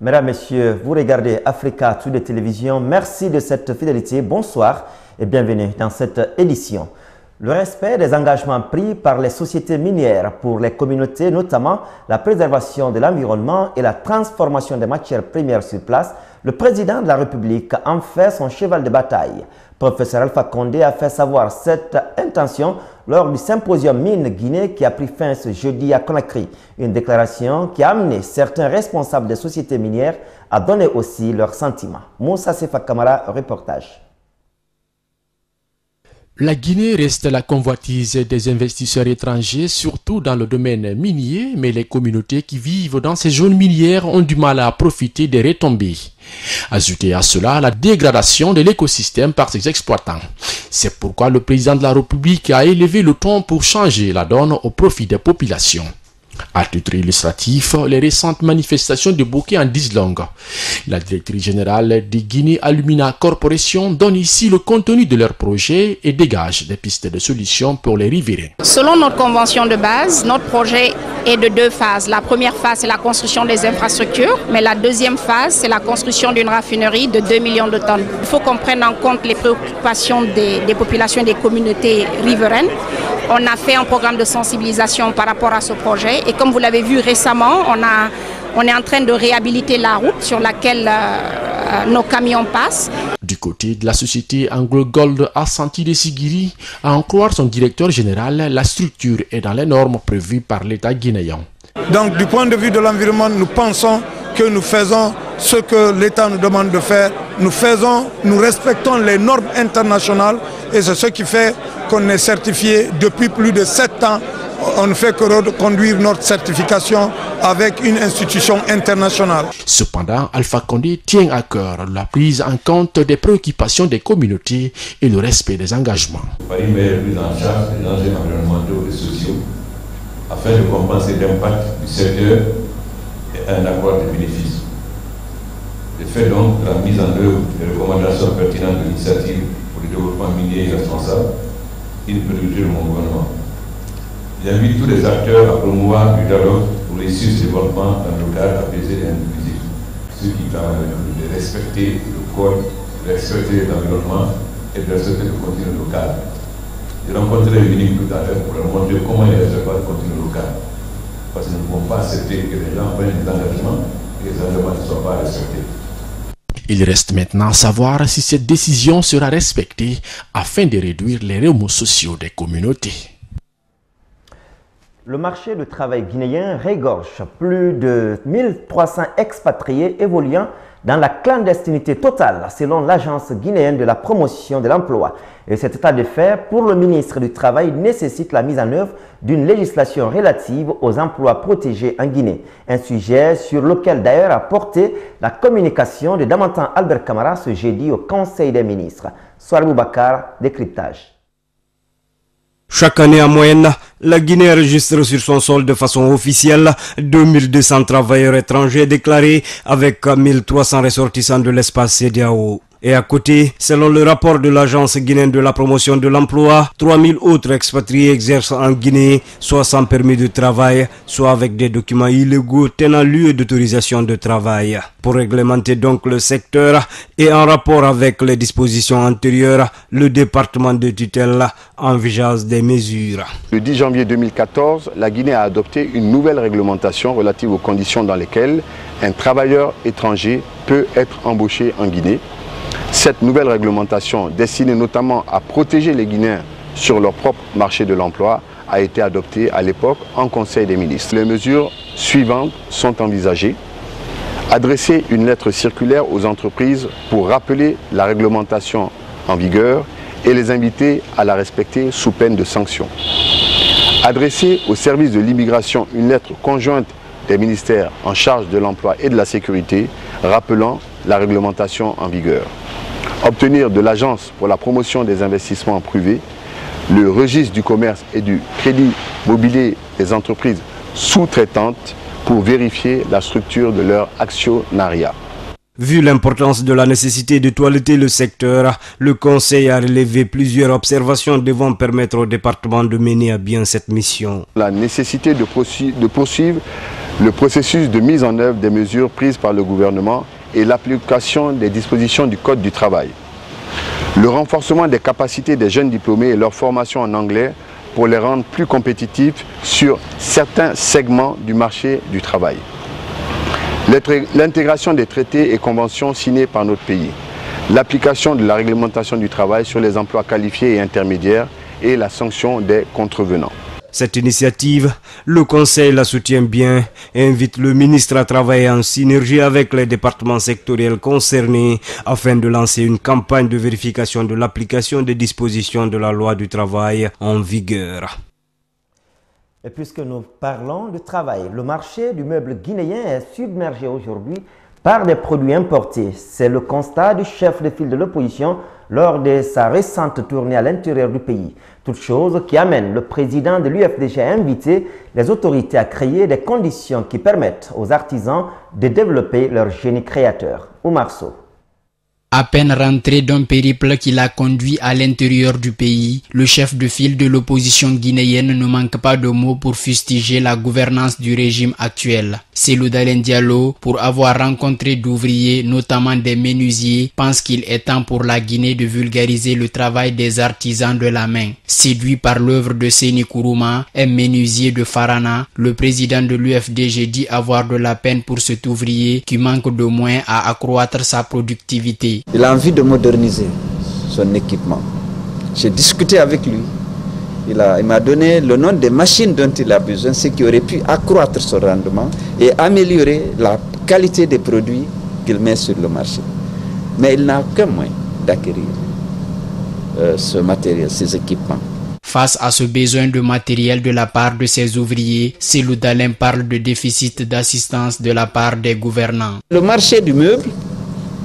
Mesdames, Messieurs, vous regardez Africa Today Télévision. Merci de cette fidélité. Bonsoir et bienvenue dans cette édition. Le respect des engagements pris par les sociétés minières pour les communautés, notamment la préservation de l'environnement et la transformation des matières premières sur place, le président de la République en fait son cheval de bataille. Professeur Alpha Condé a fait savoir cette intention lors du symposium Mine Guinée qui a pris fin ce jeudi à Conakry. Une déclaration qui a amené certains responsables des sociétés minières à donner aussi leurs sentiments. Moussa Sefa Kamara, reportage. La Guinée reste la convoitise des investisseurs étrangers, surtout dans le domaine minier, mais les communautés qui vivent dans ces zones minières ont du mal à profiter des retombées. Ajoutez à cela la dégradation de l'écosystème par ses exploitants. C'est pourquoi le président de la République a élevé le ton pour changer la donne au profit des populations. À titre illustratif, les récentes manifestations de Bokeh en disent longue. La directrice générale de Guinée Alumina Corporation donne ici le contenu de leur projet et dégage des pistes de solutions pour les riverains. Selon notre convention de base, notre projet est de deux phases. La première phase, c'est la construction des infrastructures, mais la deuxième phase, c'est la construction d'une raffinerie de 2 millions de tonnes. Il faut qu'on prenne en compte les préoccupations des populations et des communautés riveraines. On a fait un programme de sensibilisation par rapport à ce projet et comme vous l'avez vu récemment, on est en train de réhabiliter la route sur laquelle nos camions passent. Du côté de la société Anglo Gold Ashanti de Sigiri, à en croire son directeur général, la structure est dans les normes prévues par l'État guinéen. Donc du point de vue de l'environnement, nous pensons que nous faisons ce que l'État nous demande de faire. Nous respectons les normes internationales et c'est ce qui fait qu'on est certifié depuis plus de 7 ans. On ne fait que reconduire notre certification avec une institution internationale. Cependant, Alpha Condé tient à cœur la prise en compte des préoccupations des communautés et le respect des engagements. Par une meilleure prise en charge des enjeux environnementaux et sociaux afin de compenser l'impact du secteur et un accord de bénéfices. Je fais donc la mise en œuvre des recommandations pertinentes de l'initiative pour le développement minier responsable et une priorité de mon gouvernement. J'invite tous les acteurs à promouvoir du dialogue pour réussir ce développement dans le cadre apaisé et inclusif. Ceux qui permettent de respecter le code, de respecter l'environnement et de respecter le contenu local. J'ai rencontré les ministres tout à l'heure pour leur montrer comment ils respectent le contenu local. Parce que nous ne pouvons pas accepter que les gens prennent des engagements et que les engagements ne soient pas respectés. Il reste maintenant à savoir si cette décision sera respectée afin de réduire les remous sociaux des communautés. Le marché du travail guinéen regorge plus de 1300 expatriés évoluant dans la clandestinité totale, selon l'agence guinéenne de la promotion de l'emploi. Et cet état de fait, pour le ministre du Travail, nécessite la mise en œuvre d'une législation relative aux emplois protégés en Guinée. Un sujet sur lequel d'ailleurs a porté la communication de Damantan Albert Camara ce jeudi au Conseil des ministres. Soar Boubacar, décryptage. Chaque année en moyenne, la Guinée enregistre sur son sol de façon officielle 2200 travailleurs étrangers déclarés avec 1300 ressortissants de l'espace CEDEAO. Et à côté, selon le rapport de l'agence guinéenne de la promotion de l'emploi, 3000 autres expatriés exercent en Guinée, soit sans permis de travail, soit avec des documents illégaux tenant lieu d'autorisation de travail. Pour réglementer donc le secteur et en rapport avec les dispositions antérieures, le département de tutelle envisage des mesures. Le 10 janvier 2014, la Guinée a adopté une nouvelle réglementation relative aux conditions dans lesquelles un travailleur étranger peut être embauché en Guinée. Cette nouvelle réglementation, destinée notamment à protéger les Guinéens sur leur propre marché de l'emploi, a été adoptée à l'époque en Conseil des ministres. Les mesures suivantes sont envisagées. Adresser une lettre circulaire aux entreprises pour rappeler la réglementation en vigueur et les inviter à la respecter sous peine de sanctions. Adresser au service de l'immigration une lettre conjointe des ministères en charge de l'emploi et de la sécurité, rappelant la réglementation en vigueur. Obtenir de l'Agence pour la promotion des investissements privés le registre du commerce et du crédit mobilier des entreprises sous-traitantes pour vérifier la structure de leur actionnariat. Vu l'importance de la nécessité de toiletter le secteur, le Conseil a relevé plusieurs observations devant permettre au département de mener à bien cette mission. La nécessité de poursuivre le processus de mise en œuvre des mesures prises par le gouvernement et l'application des dispositions du Code du travail. Le renforcement des capacités des jeunes diplômés et leur formation en anglais pour les rendre plus compétitifs sur certains segments du marché du travail. L'intégration des traités et conventions signés par notre pays, l'application de la réglementation du travail sur les emplois qualifiés et intermédiaires et la sanction des contrevenants. Cette initiative, le Conseil la soutient bien et invite le ministre à travailler en synergie avec les départements sectoriels concernés afin de lancer une campagne de vérification de l'application des dispositions de la loi du travail en vigueur. Et puisque nous parlons de travail, le marché du meuble guinéen est submergé aujourd'hui par des produits importés. C'est le constat du chef de file de l'opposition lors de sa récente tournée à l'intérieur du pays. Toute chose qui amène le président de l'UFDG à inviter les autorités à créer des conditions qui permettent aux artisans de développer leur génie créateur. Oumar Sow. À peine rentré d'un périple qui l'a conduit à l'intérieur du pays, le chef de file de l'opposition guinéenne ne manque pas de mots pour fustiger la gouvernance du régime actuel. Cellou Dalein Diallo, pour avoir rencontré d'ouvriers, notamment des menuisiers, pense qu'il est temps pour la Guinée de vulgariser le travail des artisans de la main. Séduit par l'œuvre de Séni Kourouma, un menuisier de Farana, le président de l'UFDG dit avoir de la peine pour cet ouvrier qui manque de moyens à accroître sa productivité. Il a envie de moderniser son équipement. J'ai discuté avec lui. Il m'a donné le nom des machines dont il a besoin, ce qui aurait pu accroître son rendement et améliorer la qualité des produits qu'il met sur le marché. Mais il n'a aucun moyen d'acquérir ce matériel, ces équipements. Face à ce besoin de matériel de la part de ses ouvriers, Cellou Dalein parle de déficit d'assistance de la part des gouvernants. Le marché du meuble,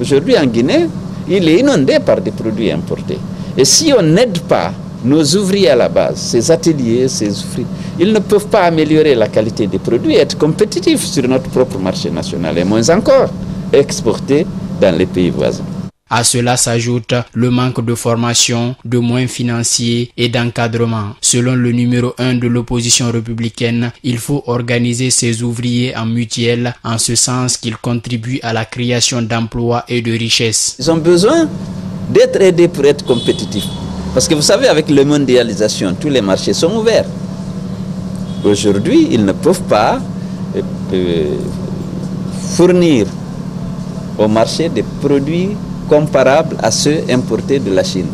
aujourd'hui en Guinée, il est inondé par des produits importés. Et si on n'aide pas nos ouvriers à la base, ces ateliers, ces ouvriers, ils ne peuvent pas améliorer la qualité des produits et être compétitifs sur notre propre marché national et moins encore exporter dans les pays voisins. À cela s'ajoute le manque de formation, de moyens financiers et d'encadrement. Selon le numéro 1 de l'opposition républicaine, il faut organiser ces ouvriers en mutuelle, en ce sens qu'ils contribuent à la création d'emplois et de richesses. Ils ont besoin d'être aidés pour être compétitifs. Parce que vous savez, avec la mondialisation, tous les marchés sont ouverts. Aujourd'hui, ils ne peuvent pas fournir au marché des produits comparables à ceux importés de la Chine.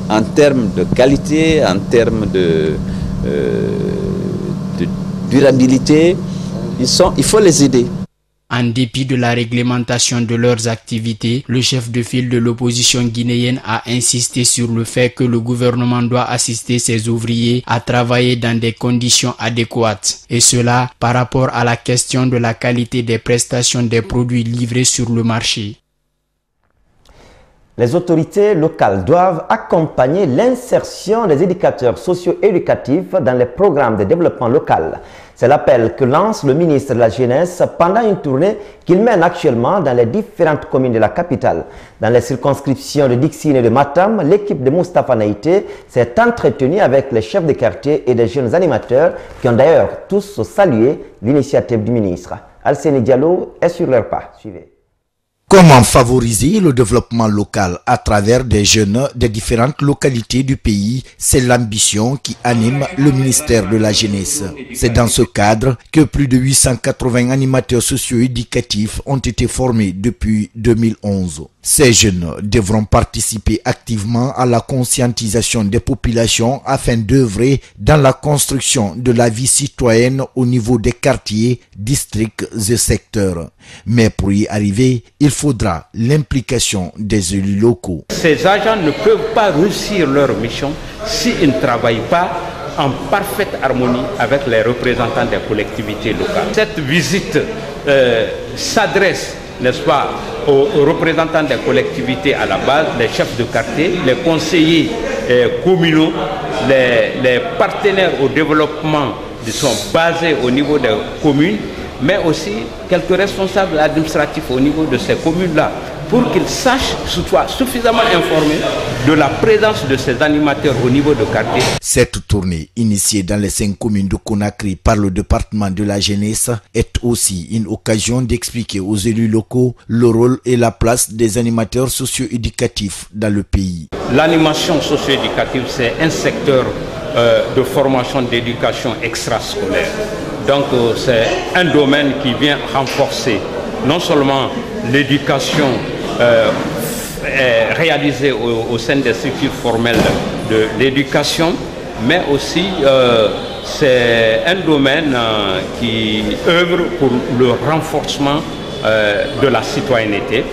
En termes de qualité, en termes de durabilité, il faut les aider. En dépit de la réglementation de leurs activités, le chef de file de l'opposition guinéenne a insisté sur le fait que le gouvernement doit assister ses ouvriers à travailler dans des conditions adéquates. Et cela par rapport à la question de la qualité des prestations des produits livrés sur le marché. Les autorités locales doivent accompagner l'insertion des éducateurs socio-éducatifs dans les programmes de développement local. C'est l'appel que lance le ministre de la Jeunesse pendant une tournée qu'il mène actuellement dans les différentes communes de la capitale. Dans les circonscriptions de Dixine et de Matam, l'équipe de Moustapha Naïté s'est entretenue avec les chefs de quartier et des jeunes animateurs qui ont d'ailleurs tous salué l'initiative du ministre. Alcénie Diallo est sur leur pas. Suivez. Comment favoriser le développement local à travers des jeunes des différentes localités du pays? C'est l'ambition qui anime le ministère de la Jeunesse. C'est dans ce cadre que plus de 880 animateurs socio-éducatifs ont été formés depuis 2011. Ces jeunes devront participer activement à la conscientisation des populations afin d'œuvrer dans la construction de la vie citoyenne au niveau des quartiers, districts et secteurs. Mais pour y arriver, il faudra l'implication des élus locaux. Ces agents ne peuvent pas réussir leur mission s'ils ne travaillent pas en parfaite harmonie avec les représentants des collectivités locales. Cette visite s'adresse, n'est-ce pas, aux représentants des collectivités à la base, les chefs de quartier, les conseillers communaux, les partenaires au développement qui sont basés au niveau des communes, mais aussi quelques responsables administratifs au niveau de ces communes-là. pour qu'ils sachent, soient suffisamment informés de la présence de ces animateurs au niveau de quartier. Cette tournée, initiée dans les 5 communes de Conakry par le département de la jeunesse, est aussi une occasion d'expliquer aux élus locaux le rôle et la place des animateurs socio-éducatifs dans le pays. L'animation socio-éducative, c'est un secteur de formation d'éducation extrascolaire. Donc c'est un domaine qui vient renforcer non seulement l'éducation réalisée au sein des structures formelles de l'éducation, mais aussi c'est un domaine qui œuvre pour le renforcement de la citoyenneté,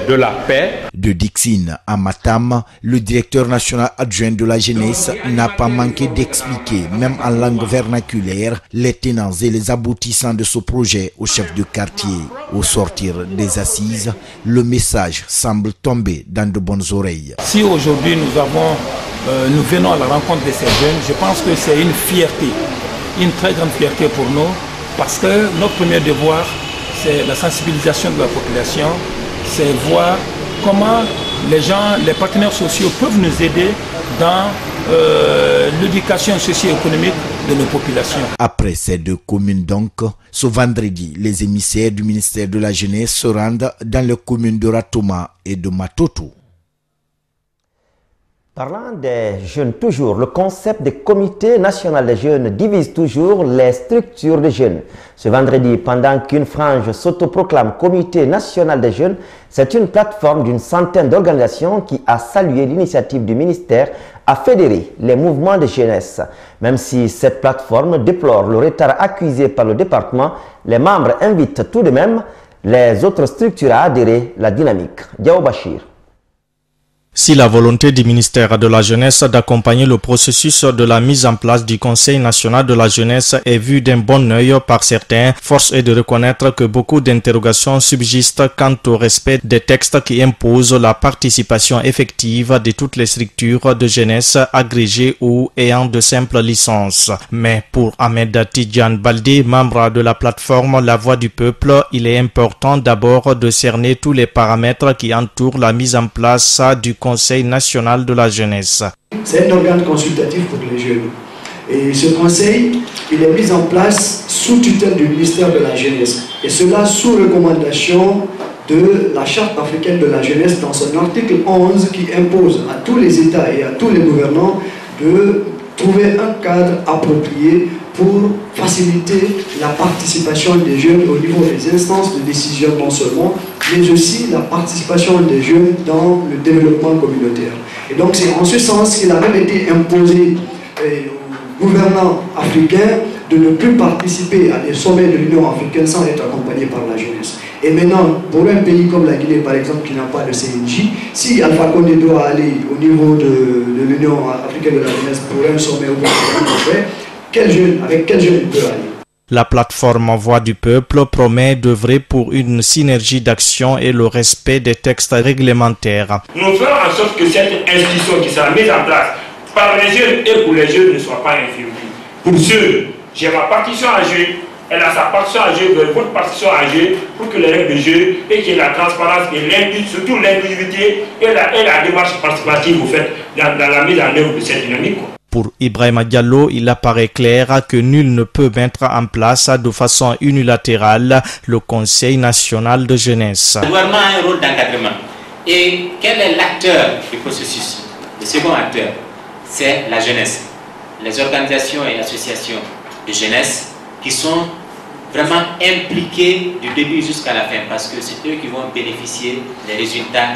de la paix. De Dixine à Matam, le directeur national adjoint de la jeunesse n'a pas manqué d'expliquer, même en langue vernaculaire, les tenants et les aboutissants de ce projet au chef de quartier. Au sortir des assises, le message semble tomber dans de bonnes oreilles. Si aujourd'hui nous venons à la rencontre de ces jeunes, je pense que c'est une fierté, une très grande fierté pour nous, parce que notre premier devoir, c'est la sensibilisation de la population, c'est voir comment les gens, les partenaires sociaux peuvent nous aider dans l'éducation socio-économique de nos populations. Après ces 2 communes donc, ce vendredi, les émissaires du ministère de la Jeunesse se rendent dans les communes de Ratoma et de Matoto. Parlant des jeunes toujours, le concept des comités nationaux des jeunes divise toujours les structures des jeunes. Ce vendredi, pendant qu'une frange s'autoproclame comité national des jeunes, c'est une plateforme d'une centaine d'organisations qui a salué l'initiative du ministère à fédérer les mouvements de jeunesse. Même si cette plateforme déplore le retard accusé par le département, les membres invitent tout de même les autres structures à adhérer à la dynamique. Diao Bachir. Si la volonté du ministère de la Jeunesse d'accompagner le processus de la mise en place du Conseil national de la jeunesse est vue d'un bon œil par certains, force est de reconnaître que beaucoup d'interrogations subsistent quant au respect des textes qui imposent la participation effective de toutes les structures de jeunesse agrégées ou ayant de simples licences. Mais pour Ahmed Tidjane Baldé, membre de la plateforme La Voix du Peuple, il est important d'abord de cerner tous les paramètres qui entourent la mise en place du Conseil national de la jeunesse. C'est un organe consultatif pour les jeunes. Et ce conseil, il est mis en place sous tutelle du ministère de la Jeunesse. Et cela sous recommandation de la Charte africaine de la jeunesse dans son article 11 qui impose à tous les États et à tous les gouvernants de trouver un cadre approprié pour faciliter la participation des jeunes au niveau des instances de décision non seulement, mais aussi la participation des jeunes dans le développement communautaire. Et donc c'est en ce sens qu'il a même été imposé aux gouvernants africains de ne plus participer à des sommets de l'Union africaine sans être accompagnés par la jeunesse. Et maintenant, pour un pays comme la Guinée par exemple qui n'a pas de CNJ, si Alpha Condé doit aller au niveau de l'Union africaine de la jeunesse pour un sommet ou pour avec quel jeune il peut aller? La plateforme Voix du Peuple promet d'œuvrer pour une synergie d'action et le respect des textes réglementaires. Nous ferons en sorte que cette institution qui sera mise en place par les jeunes et pour les jeunes ne soit pas infirmée. Pour ceux, j'ai ma partition à jouer, elle a sa partition à jouer, votre partition à jouer pour que les règles de jeu et qu'il y ait la transparence et surtout l'inclusivité et la démarche participative vous faites dans la mise en œuvre de cette dynamique. Pour Ibrahima Diallo, il apparaît clair que nul ne peut mettre en place de façon unilatérale le Conseil national de jeunesse. Le gouvernement a un rôle d'encadrement. Et quel est l'acteur du processus? Le second acteur, c'est la jeunesse. Les organisations et associations de jeunesse qui sont vraiment impliquées du début jusqu'à la fin parce que c'est eux qui vont bénéficier des résultats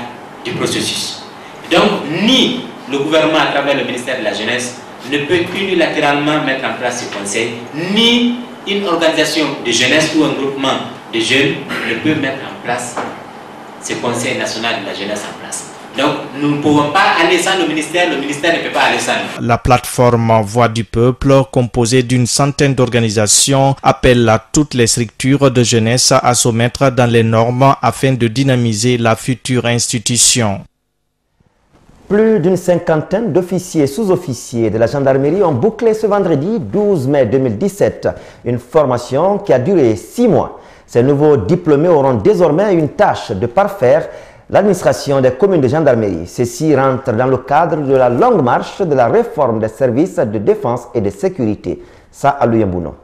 du processus. Donc, ni le gouvernement à travers le ministère de la Jeunesse ne peut unilatéralement mettre en place ce conseil, ni une organisation de jeunesse ou un groupement de jeunes ne peut mettre en place ce conseil national de la jeunesse en place. Donc nous ne pouvons pas aller sans le ministère ne peut pas aller sans nous. La plateforme Voix du Peuple, composée d'une centaine d'organisations, appelle à toutes les structures de jeunesse à se mettre dans les normes afin de dynamiser la future institution. Plus d'une cinquantaine d'officiers et sous-officiers de la gendarmerie ont bouclé ce vendredi 12 mai 2017 une formation qui a duré 6 mois. Ces nouveaux diplômés auront désormais une tâche de parfaire l'administration des communes de gendarmerie. Ceci rentre dans le cadre de la longue marche de la réforme des services de défense et de sécurité. Ça, à Luyambuno.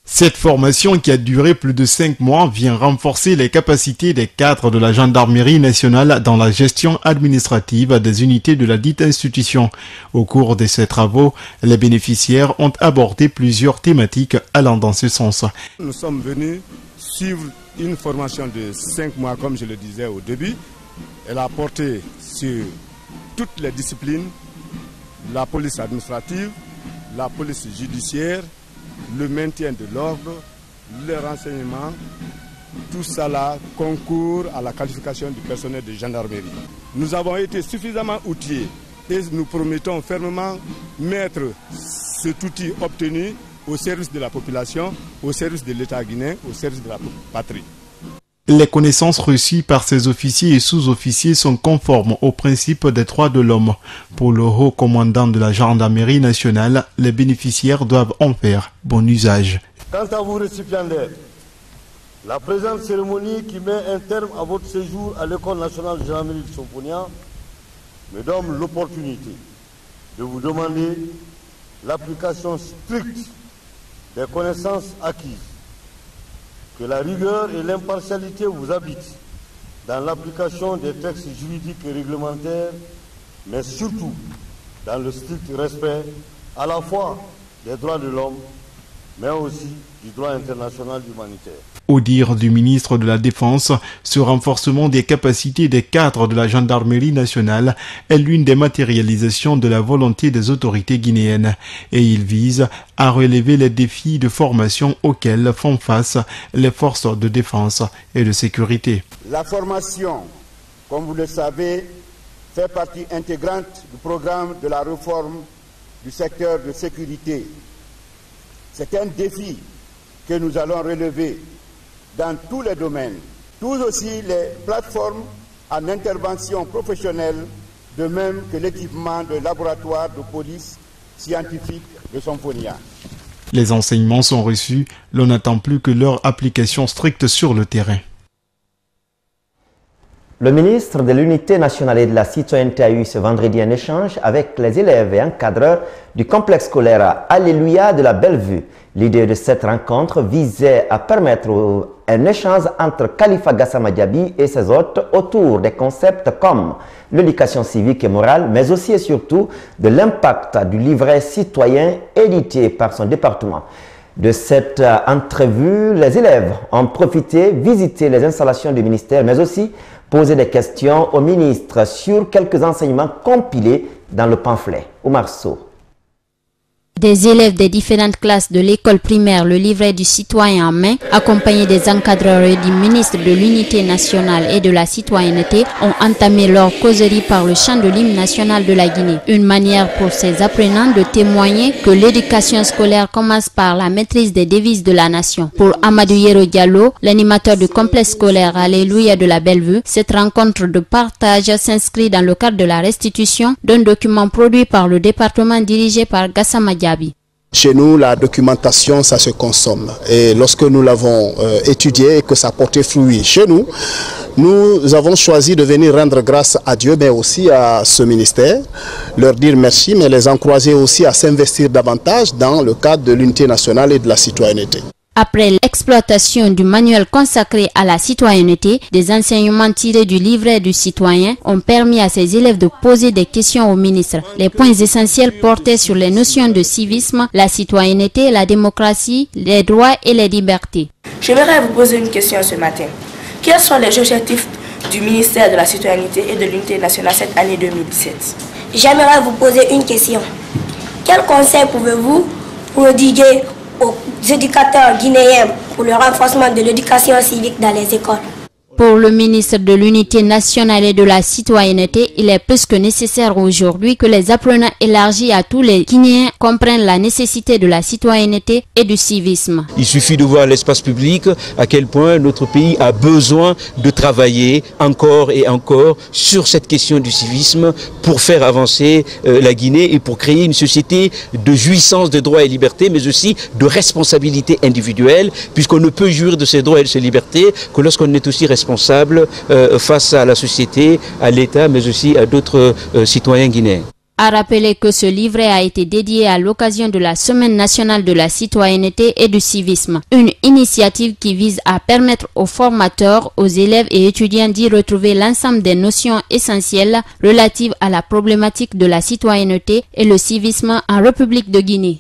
Cette formation qui a duré plus de 5 mois vient renforcer les capacités des cadres de la gendarmerie nationale dans la gestion administrative des unités de la dite institution. Au cours de ces travaux, les bénéficiaires ont abordé plusieurs thématiques allant dans ce sens. Nous sommes venus suivre une formation de 5 mois, comme je le disais au début. Elle a porté sur toutes les disciplines, la police administrative, la police judiciaire, le maintien de l'ordre, le renseignement, tout cela concourt à la qualification du personnel de gendarmerie. Nous avons été suffisamment outillés et nous promettons fermement mettre cet outil obtenu au service de la population, au service de l'État guinéen, au service de la patrie. Les connaissances reçues par ces officiers et sous-officiers sont conformes aux principes des droits de l'homme. Pour le haut commandant de la gendarmerie nationale, les bénéficiaires doivent en faire bon usage. Quant à vous, récipiendaires, la présente cérémonie qui met un terme à votre séjour à l'École nationale de gendarmerie de Somponia me donne l'opportunité de vous demander l'application stricte des connaissances acquises. Que la rigueur et l'impartialité vous habitent dans l'application des textes juridiques et réglementaires, mais surtout dans le strict respect à la fois des droits de l'homme, mais aussi du droit international humanitaire. Au dire du ministre de la Défense, ce renforcement des capacités des cadres de la gendarmerie nationale est l'une des matérialisations de la volonté des autorités guinéennes et il vise à relever les défis de formation auxquels font face les forces de défense et de sécurité. La formation, comme vous le savez, fait partie intégrante du programme de la réforme du secteur de sécurité. C'est un défi que nous allons relever dans tous les domaines, tous aussi les plateformes en intervention professionnelle, de même que l'équipement de laboratoires de police scientifique de Somponia. Les enseignements sont reçus, l'on n'attend plus que leur application stricte sur le terrain. Le ministre de l'Unité nationale et de la citoyenneté a eu ce vendredi un échange avec les élèves et encadreurs du complexe scolaire Alléluia de la Bellevue. L'idée de cette rencontre visait à permettre un échange entre Khalifa Gassama Diaby et ses hôtes autour des concepts comme l'éducation civique et morale, mais aussi et surtout de l'impact du livret citoyen édité par son département. De cette entrevue, les élèves ont profité, visité les installations du ministère, mais aussi poser des questions au ministre sur quelques enseignements compilés dans le pamphlet. Oumar Sow. Des élèves des différentes classes de l'école primaire, le livret du citoyen en main, accompagnés des encadreurs et du ministre de l'Unité nationale et de la citoyenneté, ont entamé leur causerie par le chant de l'hymne national de la Guinée. Une manière pour ces apprenants de témoigner que l'éducation scolaire commence par la maîtrise des devises de la nation. Pour Amadou Yero Diallo, l'animateur du complexe scolaire Alléluia de la Bellevue, cette rencontre de partage s'inscrit dans le cadre de la restitution d'un document produit par le département dirigé par Gassama Diaby. Chez nous, la documentation, ça se consomme. Et lorsque nous l'avons étudié et que ça portait fruit chez nous, nous avons choisi de venir rendre grâce à Dieu, mais aussi à ce ministère, leur dire merci, mais les encourager aussi à s'investir davantage dans le cadre de l'unité nationale et de la citoyenneté. Après l'exploitation du manuel consacré à la citoyenneté, des enseignements tirés du livret du citoyen ont permis à ces élèves de poser des questions au ministre. Les points essentiels portaient sur les notions de civisme, la citoyenneté, la démocratie, les droits et les libertés. J'aimerais vous poser une question ce matin. Quels sont les objectifs du ministère de la citoyenneté et de l'unité nationale cette année 2017? J'aimerais vous poser une question. Quel conseil pouvez-vous prodiguer aux éducateurs guinéens pour le renforcement de l'éducation civique dans les écoles? Pour le ministre de l'Unité nationale et de la citoyenneté, il est plus que nécessaire aujourd'hui que les apprenants élargis à tous les Guinéens comprennent la nécessité de la citoyenneté et du civisme. Il suffit de voir l'espace public, à quel point notre pays a besoin de travailler encore et encore sur cette question du civisme pour faire avancer la Guinée et pour créer une société de jouissance de droits et libertés, mais aussi de responsabilité individuelle, puisqu'on ne peut jouir de ses droits et de ses libertés que lorsqu'on est aussi responsable responsable face à la société, à l'État, mais aussi à d'autres citoyens guinéens. A rappeler que ce livret a été dédié à l'occasion de la Semaine nationale de la citoyenneté et du civisme, une initiative qui vise à permettre aux formateurs, aux élèves et étudiants d'y retrouver l'ensemble des notions essentielles relatives à la problématique de la citoyenneté et le civisme en République de Guinée.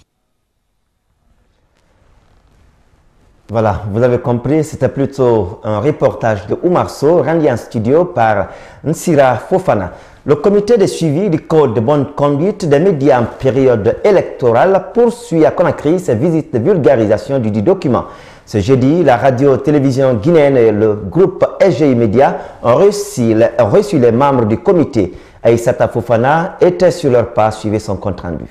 Voilà, vous avez compris, c'était plutôt un reportage de Oumar Sow, rendu en studio par Nsira Fofana. Le comité de suivi du code de bonne conduite des médias en période électorale poursuit à Conakry ses visites de vulgarisation du document. Ce jeudi, la radio-télévision guinéenne et le groupe SGI Média ont reçu les membres du comité. Aïssata Fofana était sur leur pas, suivez son compte rendu.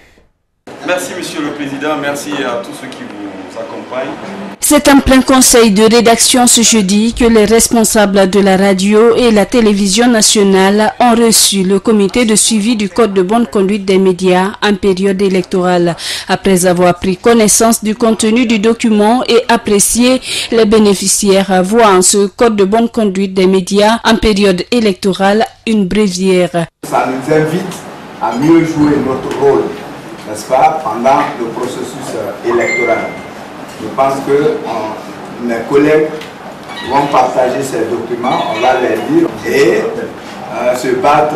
Merci Monsieur le Président, merci à tous ceux qui vous accompagnent. C'est en plein conseil de rédaction ce jeudi que les responsables de la radio et la télévision nationale ont reçu le comité de suivi du code de bonne conduite des médias en période électorale. Après avoir pris connaissance du contenu du document et apprécié, les bénéficiaires voient en ce code de bonne conduite des médias en période électorale une bréviaire. Ça nous invite à mieux jouer notre rôle, n'est-ce pas, pendant le processus électoral. Je pense que mes collègues vont partager ces documents, on va les lire et se battre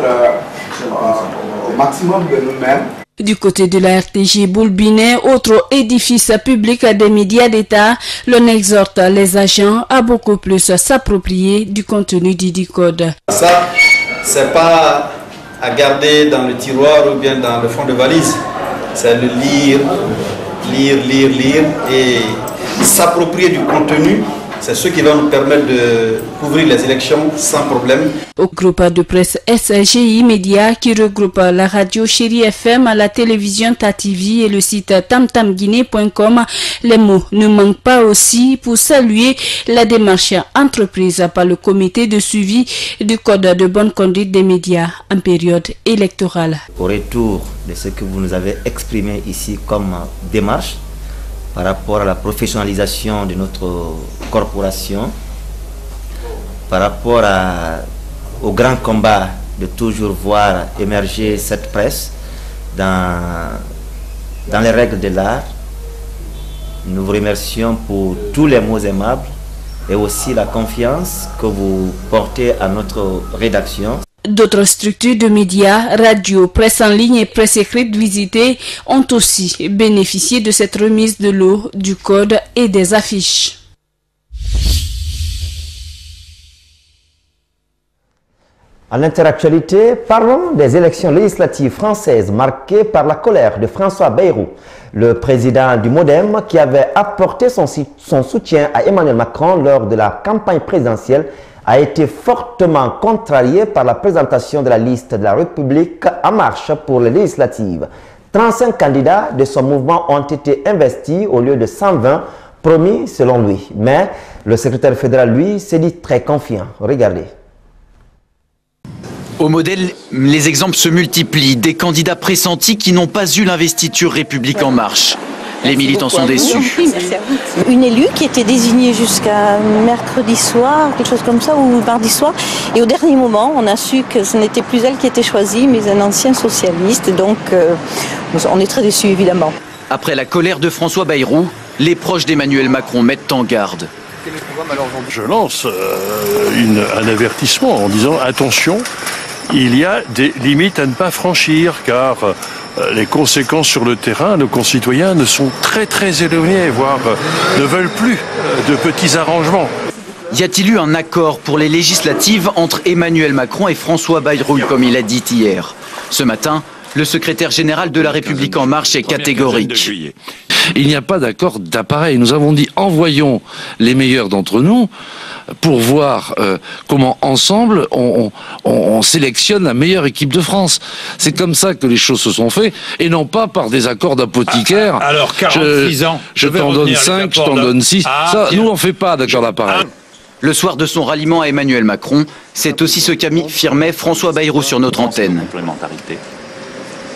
au maximum de nous-mêmes. Du côté de la RTG Boulbinet, autre édifice public des médias d'État, l'on exhorte les agents à beaucoup plus s'approprier du contenu du code. Ça, c'est pas à garder dans le tiroir ou bien dans le fond de valise, c'est le lire et s'approprier du contenu. C'est ce qui va nous permettre de couvrir les élections sans problème. Au groupe de presse SGI Média qui regroupe la radio Chéri FM, la télévision TATV et le site tamtamguinée.com, les mots ne manquent pas aussi pour saluer la démarche entreprise par le comité de suivi du code de bonne conduite des médias en période électorale. Au retour de ce que vous nous avez exprimé ici comme démarche, par rapport à la professionnalisation de notre corporation, par rapport au grand combat de toujours voir émerger cette presse dans les règles de l'art. Nous vous remercions pour tous les mots aimables et aussi la confiance que vous portez à notre rédaction. D'autres structures de médias, radio, presse en ligne et presse écrite visitées ont aussi bénéficié de cette remise de l'eau, du code et des affiches. À l'interactualité, parlons des élections législatives françaises marquées par la colère de François Bayrou, le président du MoDem qui avait apporté son soutien à Emmanuel Macron lors de la campagne présidentielle, a été fortement contrarié par la présentation de la liste de la République En Marche pour les législatives. 35 candidats de son mouvement ont été investis au lieu de 120 promis selon lui. Mais le secrétaire fédéral, lui, s'est dit très confiant. Regardez. Au modèle, les exemples se multiplient. Des candidats pressentis qui n'ont pas eu l'investiture République En Marche. Les militants sont déçus. Une élue qui était désignée jusqu'à mercredi soir, quelque chose comme ça, ou mardi soir. Et au dernier moment, on a su que ce n'était plus elle qui était choisie, mais un ancien socialiste. Donc, on est très déçus, évidemment. Après la colère de François Bayrou, les proches d'Emmanuel Macron mettent en garde. Je lance un avertissement en disant attention, il y a des limites à ne pas franchir, car les conséquences sur le terrain, nos concitoyens ne sont très éloignés, voire ne veulent plus de petits arrangements. Y a-t-il eu un accord pour les législatives entre Emmanuel Macron et François Bayrou, comme il a dit hier? Ce matin, le secrétaire général de la République En Marche est catégorique. Il n'y a pas d'accord d'appareil. Nous avons dit envoyons les meilleurs d'entre nous pour voir comment ensemble on sélectionne la meilleure équipe de France. C'est comme ça que les choses se sont faites et non pas par des accords d'apothicaire. Alors 46 ans. Je t'en donne 5, je t'en donne 6. Ça, nous on fait pas d'accord d'appareil. Le soir de son ralliement à Emmanuel Macron, c'est aussi ce qu'affirmait François Bayrou sur notre antenne.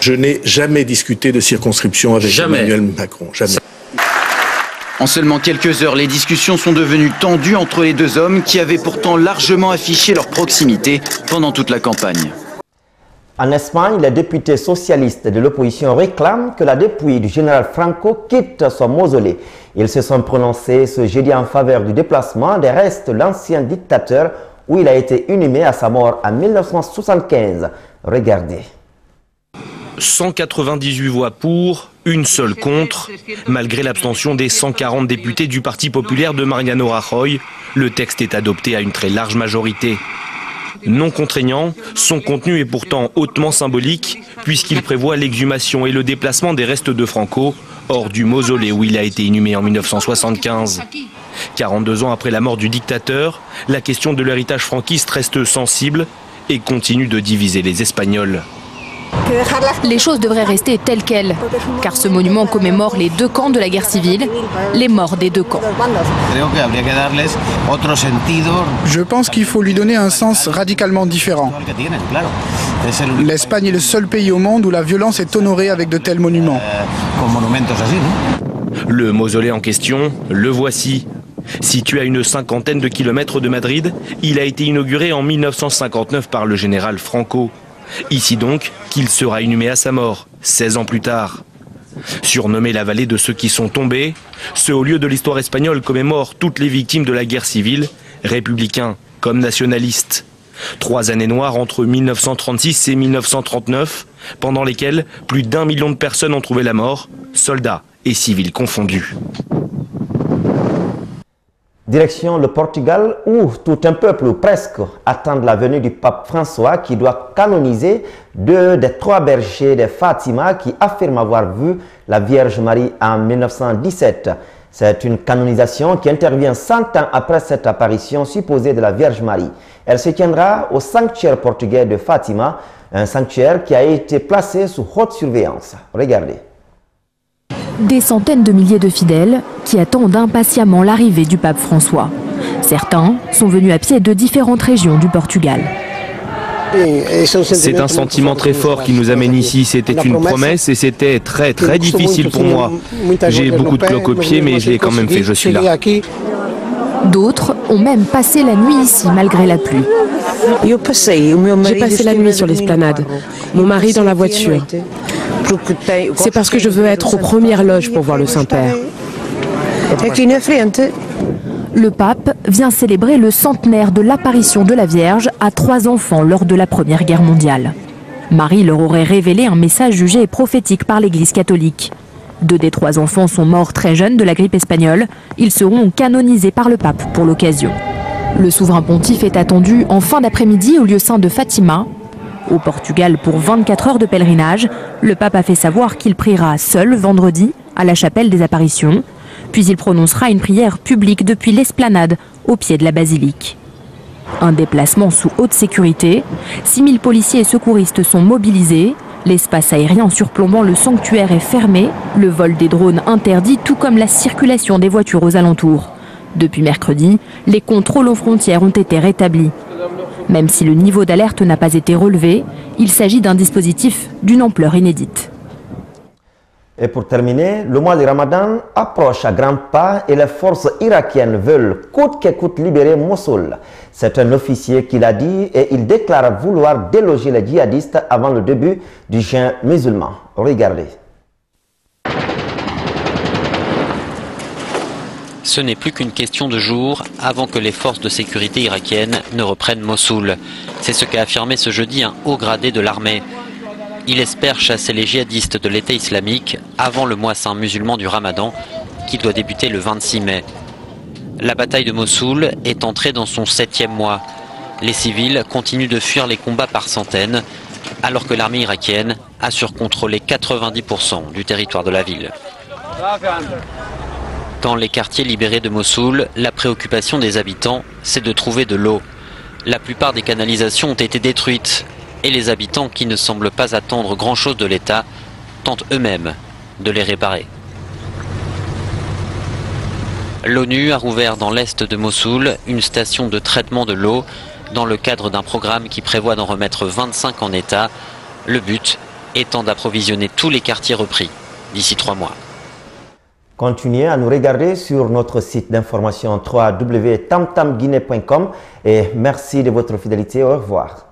Je n'ai jamais discuté de circonscription avec Emmanuel Macron. Jamais. En seulement quelques heures, les discussions sont devenues tendues entre les deux hommes qui avaient pourtant largement affiché leur proximité pendant toute la campagne. En Espagne, les députés socialistes de l'opposition réclament que la dépouille du général Franco quitte son mausolée. Ils se sont prononcés ce jeudi en faveur du déplacement des restes de l'ancien dictateur où il a été inhumé à sa mort en 1975. Regardez. 198 voix pour, une seule contre. Malgré l'abstention des 140 députés du Parti populaire de Mariano Rajoy, le texte est adopté à une très large majorité. Non contraignant, son contenu est pourtant hautement symbolique puisqu'il prévoit l'exhumation et le déplacement des restes de Franco hors du mausolée où il a été inhumé en 1975. 42 ans après la mort du dictateur, la question de l'héritage franquiste reste sensible et continue de diviser les Espagnols. Les choses devraient rester telles quelles, car ce monument commémore les deux camps de la guerre civile, les morts des deux camps. Je pense qu'il faut lui donner un sens radicalement différent. L'Espagne est le seul pays au monde où la violence est honorée avec de tels monuments. Le mausolée en question, le voici. Situé à une cinquantaine de kilomètres de Madrid, il a été inauguré en 1959 par le général Franco. Ici donc qu'il sera inhumé à sa mort, 16 ans plus tard. Surnommé la vallée de ceux qui sont tombés, ce haut lieu de l'histoire espagnole commémore toutes les victimes de la guerre civile, républicains comme nationalistes. 3 années noires entre 1936 et 1939, pendant lesquelles plus d'1 million de personnes ont trouvé la mort, soldats et civils confondus. Direction le Portugal où tout un peuple ou presque attend la venue du pape François qui doit canoniser 2 des 3 bergers de Fatima qui affirment avoir vu la Vierge Marie en 1917. C'est une canonisation qui intervient 100 ans après cette apparition supposée de la Vierge Marie. Elle se tiendra au sanctuaire portugais de Fatima, un sanctuaire qui a été placé sous haute surveillance. Regardez. Des centaines de milliers de fidèles qui attendent impatiemment l'arrivée du pape François. Certains sont venus à pied de différentes régions du Portugal. C'est un sentiment très fort qui nous amène ici. C'était une promesse et c'était très difficile pour moi. J'ai beaucoup de cloques aux pieds mais je l'ai quand même fait, je suis là. D'autres ont même passé la nuit ici malgré la pluie. J'ai passé la nuit sur l'esplanade, mon mari dans la voiture. C'est parce que je veux être aux premières loges pour voir le Saint-Père. Le pape vient célébrer le centenaire de l'apparition de la Vierge à 3 enfants lors de la Première Guerre mondiale. Marie leur aurait révélé un message jugé prophétique par l'Église catholique. 2 des 3 enfants sont morts très jeunes de la grippe espagnole. Ils seront canonisés par le pape pour l'occasion. Le souverain pontife est attendu en fin d'après-midi au lieu saint de Fatima. Au Portugal pour 24 heures de pèlerinage, le pape a fait savoir qu'il priera seul vendredi à la chapelle des apparitions, puis il prononcera une prière publique depuis l'esplanade au pied de la basilique. Un déplacement sous haute sécurité, 6000 policiers et secouristes sont mobilisés, l'espace aérien surplombant le sanctuaire est fermé, le vol des drones interdit tout comme la circulation des voitures aux alentours. Depuis mercredi, les contrôles aux frontières ont été rétablis. Même si le niveau d'alerte n'a pas été relevé, il s'agit d'un dispositif d'une ampleur inédite. Et pour terminer, le mois du Ramadan approche à grands pas et les forces irakiennes veulent coûte que coûte libérer Mossoul. C'est un officier qui l'a dit et il déclare vouloir déloger les djihadistes avant le début du jeûne musulman. Regardez. Ce n'est plus qu'une question de jours avant que les forces de sécurité irakiennes ne reprennent Mossoul. C'est ce qu'a affirmé ce jeudi un haut gradé de l'armée. Il espère chasser les djihadistes de l'État islamique avant le mois saint musulman du Ramadan qui doit débuter le 26 mai. La bataille de Mossoul est entrée dans son 7e mois. Les civils continuent de fuir les combats par centaines alors que l'armée irakienne assure contrôler 90% du territoire de la ville. Dans les quartiers libérés de Mossoul, la préoccupation des habitants, c'est de trouver de l'eau. La plupart des canalisations ont été détruites et les habitants, qui ne semblent pas attendre grand-chose de l'État, tentent eux-mêmes de les réparer. L'ONU a rouvert dans l'est de Mossoul une station de traitement de l'eau dans le cadre d'un programme qui prévoit d'en remettre 25 en état, le but étant d'approvisionner tous les quartiers repris d'ici 3 mois. Continuez à nous regarder sur notre site d'information www.tamtamguinée.com et merci de votre fidélité. Au revoir.